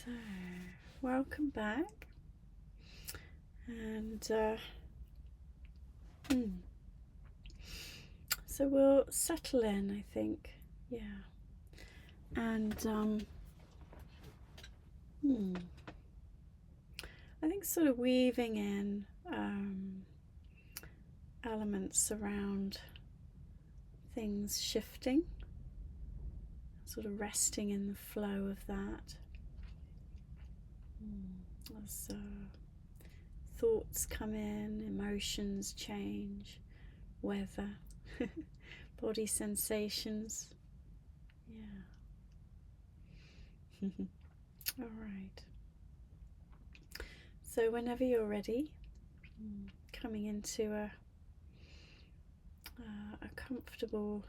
So, welcome back, and so we'll settle in, I think, and I think sort of weaving in elements around things shifting, sort of resting in the flow of that. As thoughts come in, emotions change, weather, body sensations. All right. So whenever you're ready, coming into a comfortable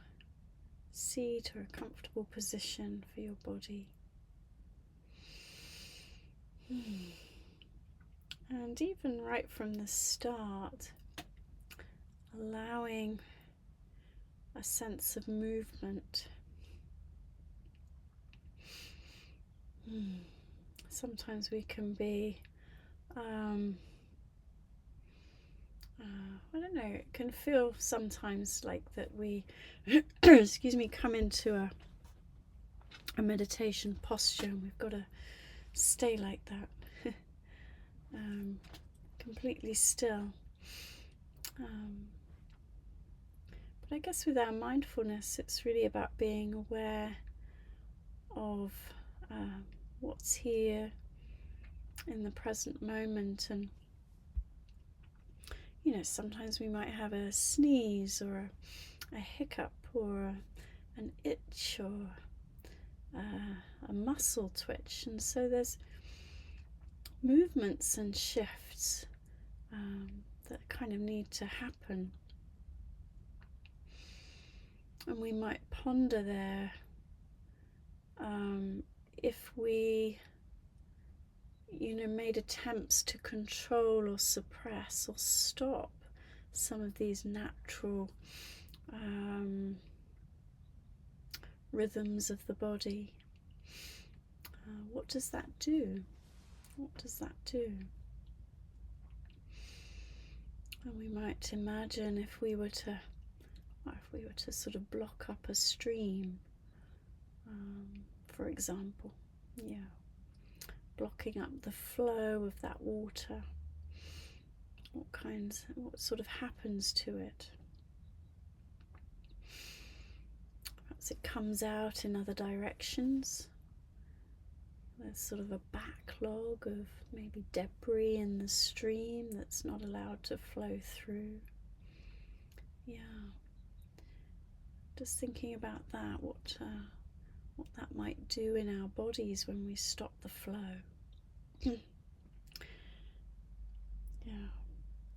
seat or a comfortable position for your body. And even right from the start, allowing a sense of movement. Sometimes we can be, I don't know, it can feel sometimes like that we, come into a meditation posture and we've got to stay like that, completely still. But I guess with our mindfulness, it's really about being aware of what's here in the present moment. And sometimes we might have a sneeze or a hiccup or an itch or a muscle twitch, and so there's movements and shifts that kind of need to happen. And we might ponder there if we made attempts to control or suppress or stop some of these natural rhythms of the body. What does that do? What does that do? And we might imagine if we were to sort of block up a stream, for example, blocking up the flow of that water. What sort of happens to it? Perhaps it comes out in other directions. There's sort of a backlog of maybe debris in the stream that's not allowed to flow through. Just thinking about that, what that might do in our bodies when we stop the flow.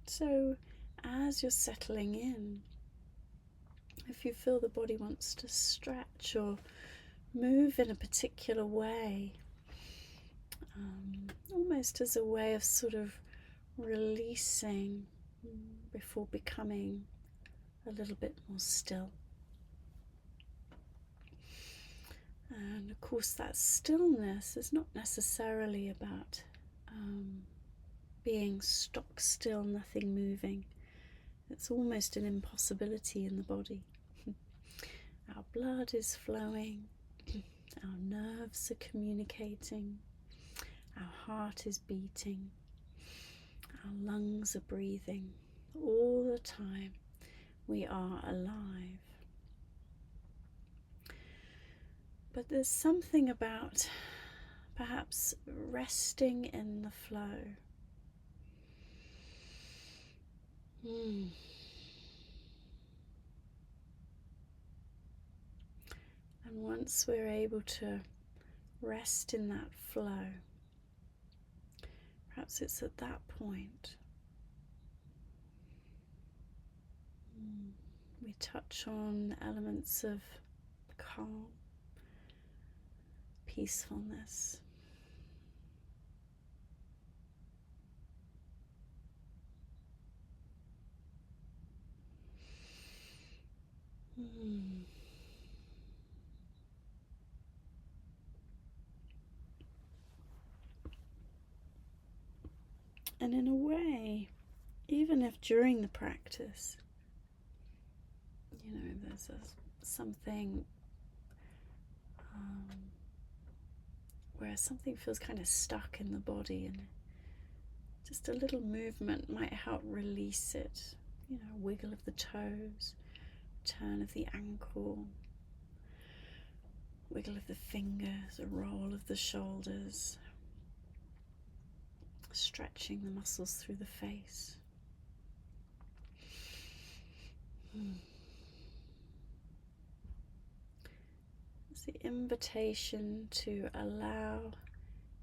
So as you're settling in, if you feel the body wants to stretch or move in a particular way, almost as a way of sort of releasing before becoming a little bit more still. And of course that stillness is not necessarily about being stock still, nothing moving. It's almost an impossibility in the body. Our blood is flowing, our nerves are communicating, our heart is beating, our lungs are breathing. All the time we are alive. But there's something about perhaps resting in the flow. And once we're able to rest in that flow, perhaps it's at that point we touch on elements of calm, peacefulness. And in a way, even if during the practice, there's something where something feels kind of stuck in the body, and just a little movement might help release it. A wiggle of the toes, turn of the ankle, wiggle of the fingers, a roll of the shoulders, stretching the muscles through the face. It's the invitation to allow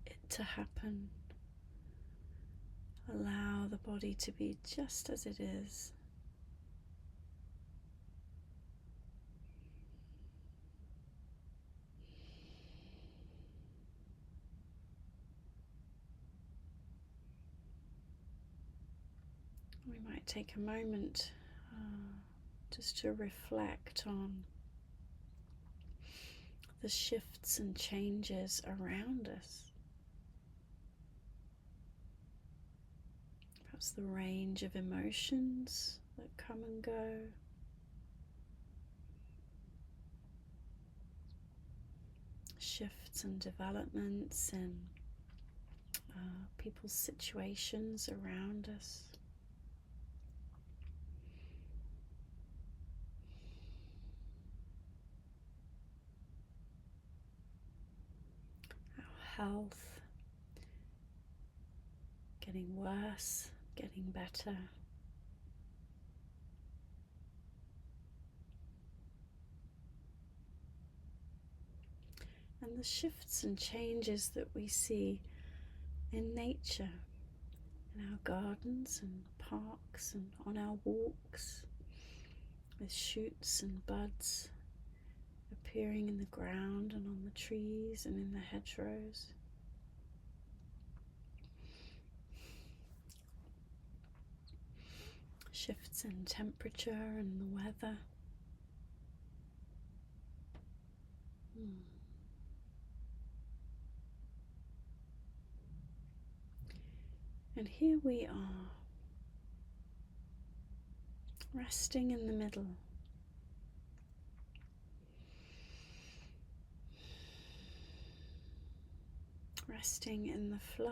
it to happen. Allow the body to be just as it is. We might take a moment just to reflect on the shifts and changes around us. Perhaps the range of emotions that come and go. Shifts and developments in people's situations around us. Our health getting worse, getting better. And the shifts and changes that we see in nature, in our gardens and parks and on our walks, with shoots and buds appearing in the ground and on the trees and in the hedgerows. Shifts in temperature and the weather. And here we are, resting in the middle. Resting in the flow.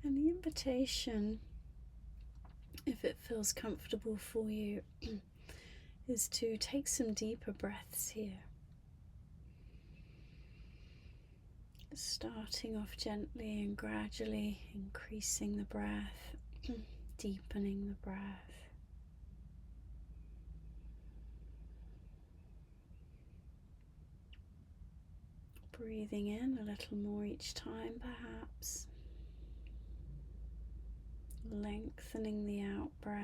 And the invitation, if it feels comfortable for you, is to take some deeper breaths here. Starting off gently and gradually increasing the breath, deepening the breath. Breathing in a little more each time, perhaps. Lengthening the out breath.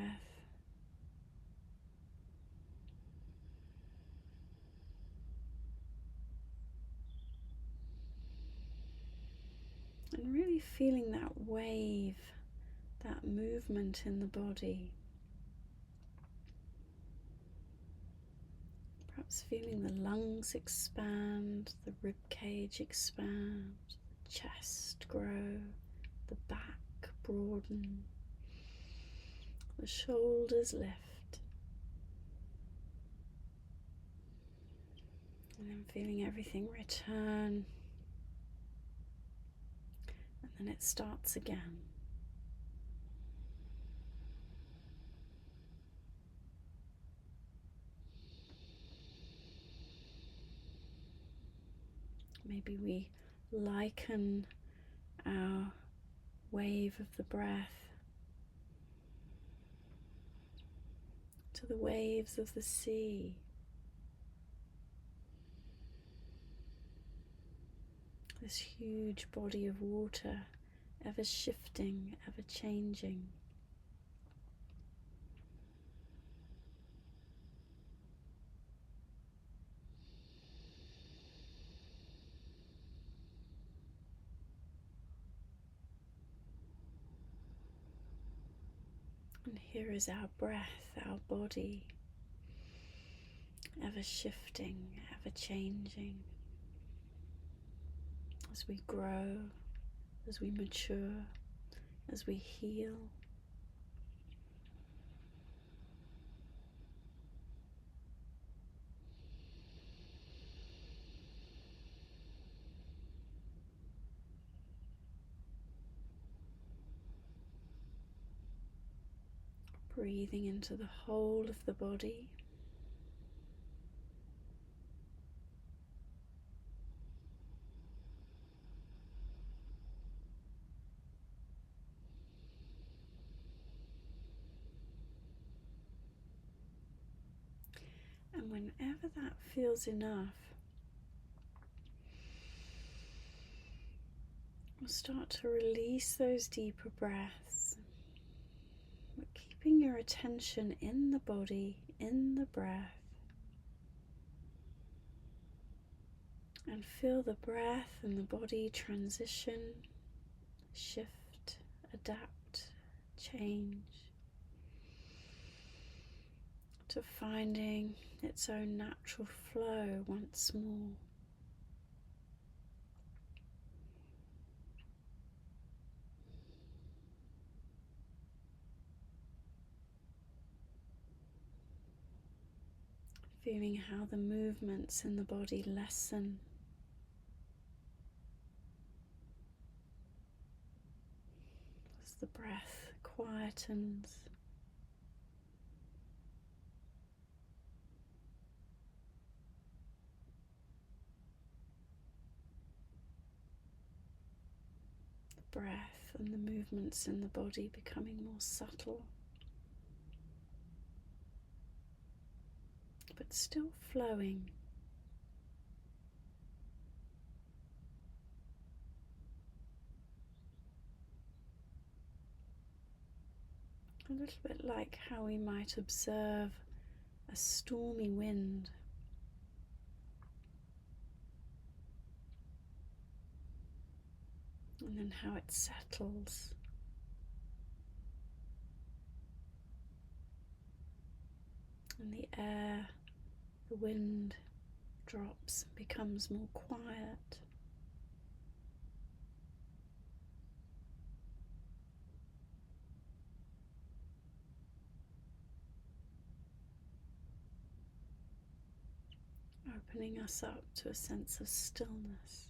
And really feeling that wave, that movement in the body. Perhaps feeling the lungs expand, the rib cage expand, the chest grow, the back broaden, the shoulders lift. And then feeling everything return. And then it starts again. Maybe we liken our wave of the breath to the waves of the sea. this huge body of water, ever shifting, ever changing. And here is our breath, our body, ever shifting, ever changing. As we grow, as we mature, as we heal. Breathing into the whole of the body. And whenever that feels enough, we'll start to release those deeper breaths. But keeping your attention in the body, in the breath. And feel the breath and the body transition, shift, adapt, change, to finding its own natural flow once more. Feeling how the movements in the body lessen. As the breath quietens. The breath and the movements in the body becoming more subtle, but still flowing. A little bit like how we might observe a stormy wind. And then how it settles. And the air, the wind drops, becomes more quiet. Opening us up to a sense of stillness.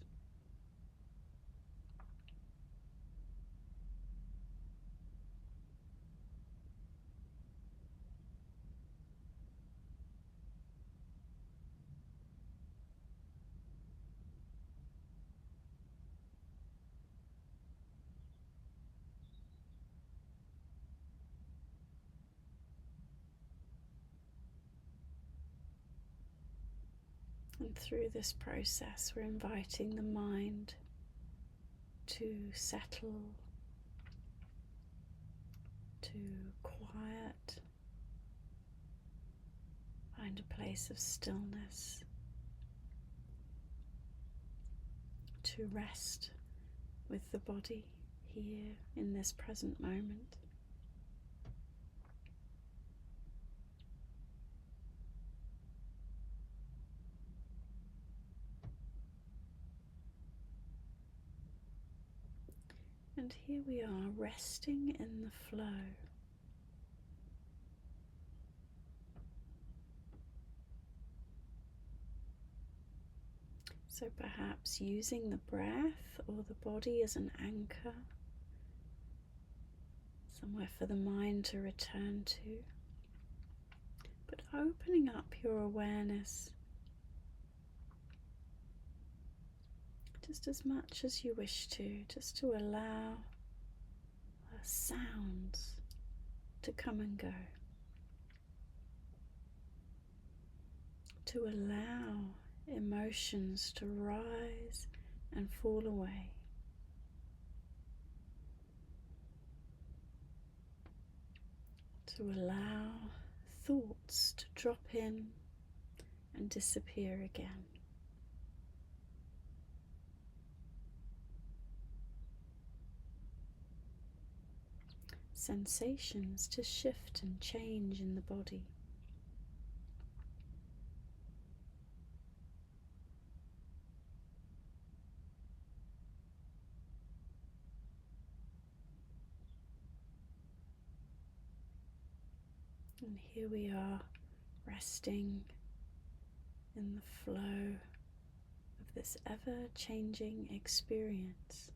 And through this process, we're inviting the mind to settle, to quiet, find a place of stillness, to rest with the body here in this present moment. And here we are, resting in the flow. So perhaps using the breath or the body as an anchor, somewhere for the mind to return to, but opening up your awareness just as much as you wish to, just to allow sounds to come and go, to allow emotions to rise and fall away. To allow thoughts to drop in and disappear again. Sensations to shift and change in the body. And here we are, resting in the flow of this ever-changing experience.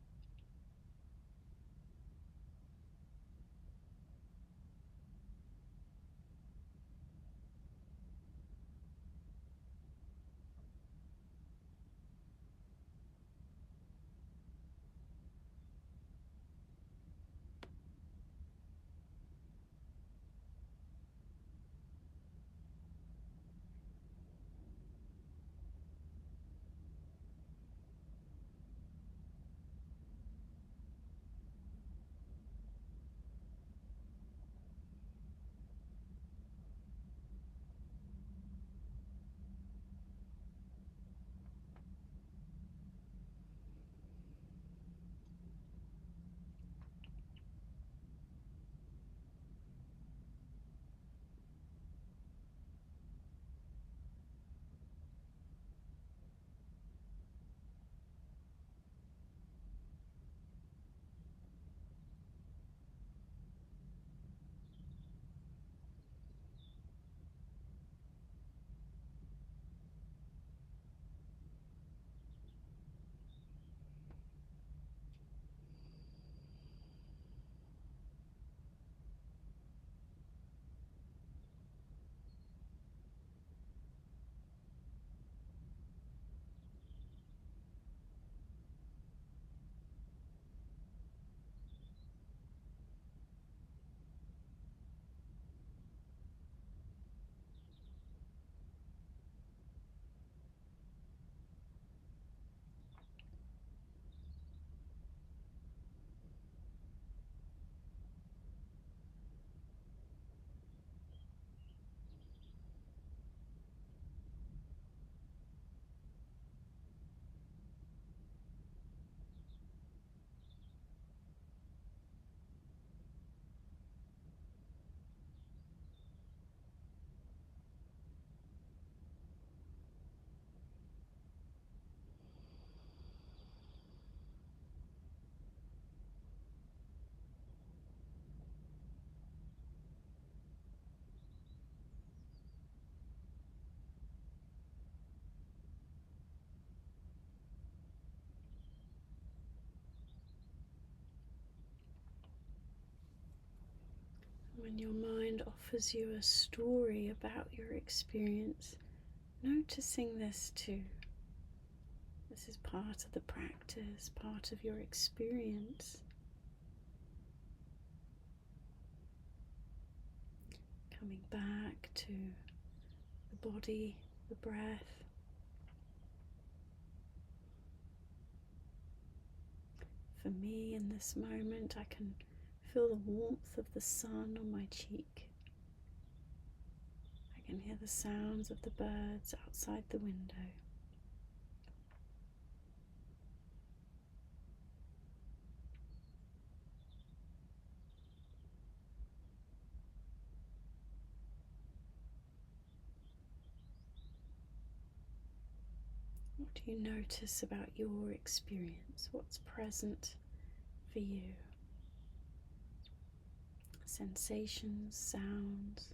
When your mind offers you a story about your experience, noticing this too. This is part of the practice, part of your experience. Coming back to the body, the breath. For me, in this moment, I can feel the warmth of the sun on my cheek. I can hear the sounds of the birds outside the window. What do you notice about your experience? What's present for you? Sensations, sounds.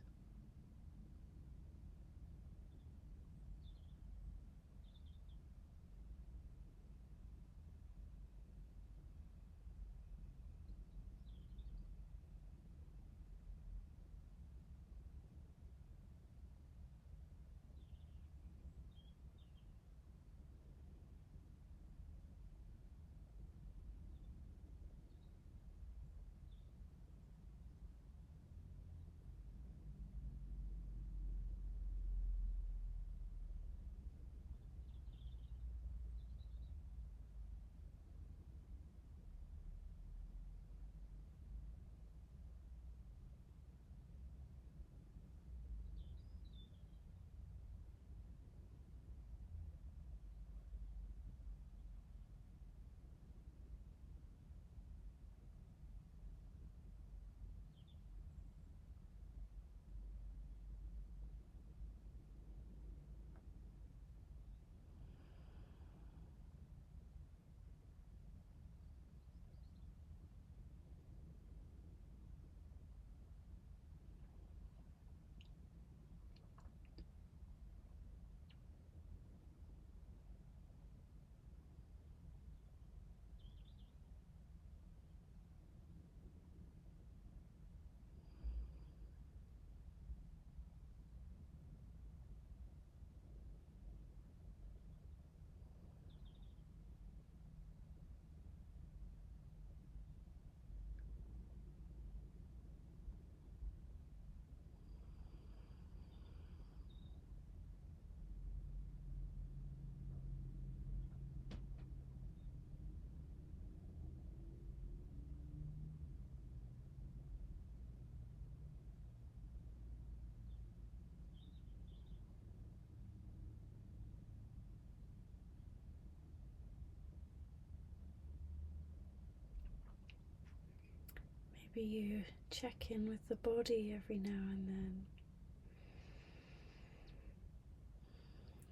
Maybe you check in with the body every now and then,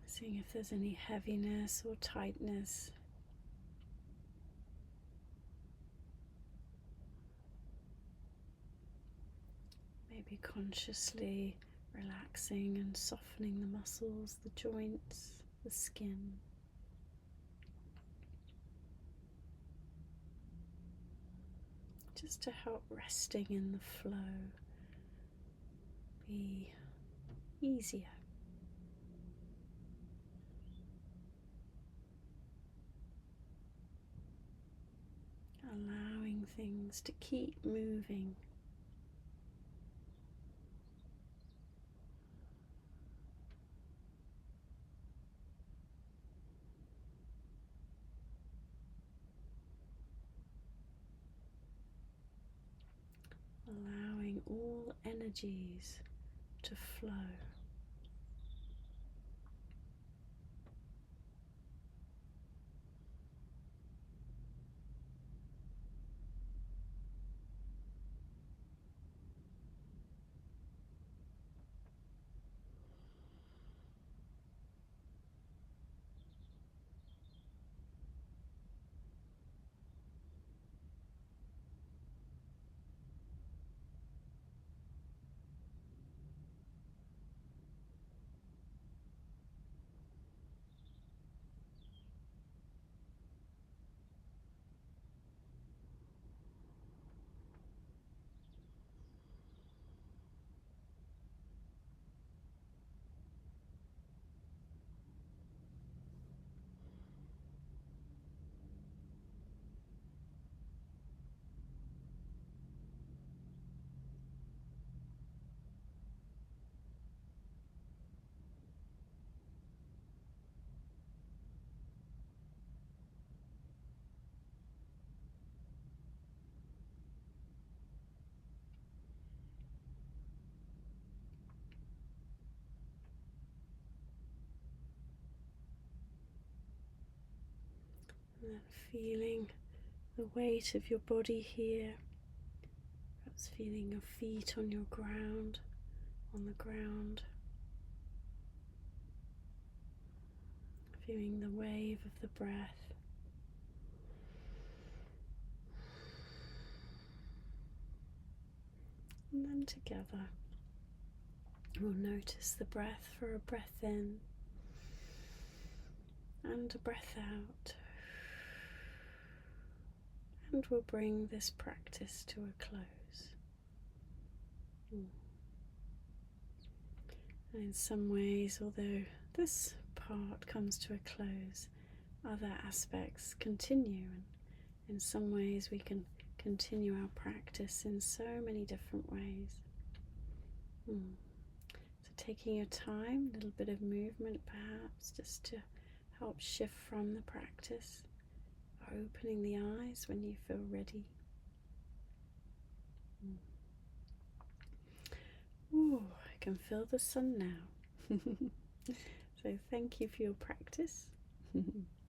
seeing if there's any heaviness or tightness. Maybe consciously relaxing and softening the muscles, the joints, the skin. Just to help resting in the flow be easier. Allowing things to keep moving. Allowing all energies to flow. And then feeling the weight of your body here. Perhaps feeling your feet on your ground, on the ground. Feeling the wave of the breath. And then together, we'll notice the breath for a breath in and a breath out. And we'll bring this practice to a close. And in some ways, although this part comes to a close, other aspects continue, and in some ways we can continue our practice in so many different ways. So taking your time, a little bit of movement perhaps, just to help shift from the practice, opening the eyes when you feel ready. I can feel the sun now. So thank you for your practice.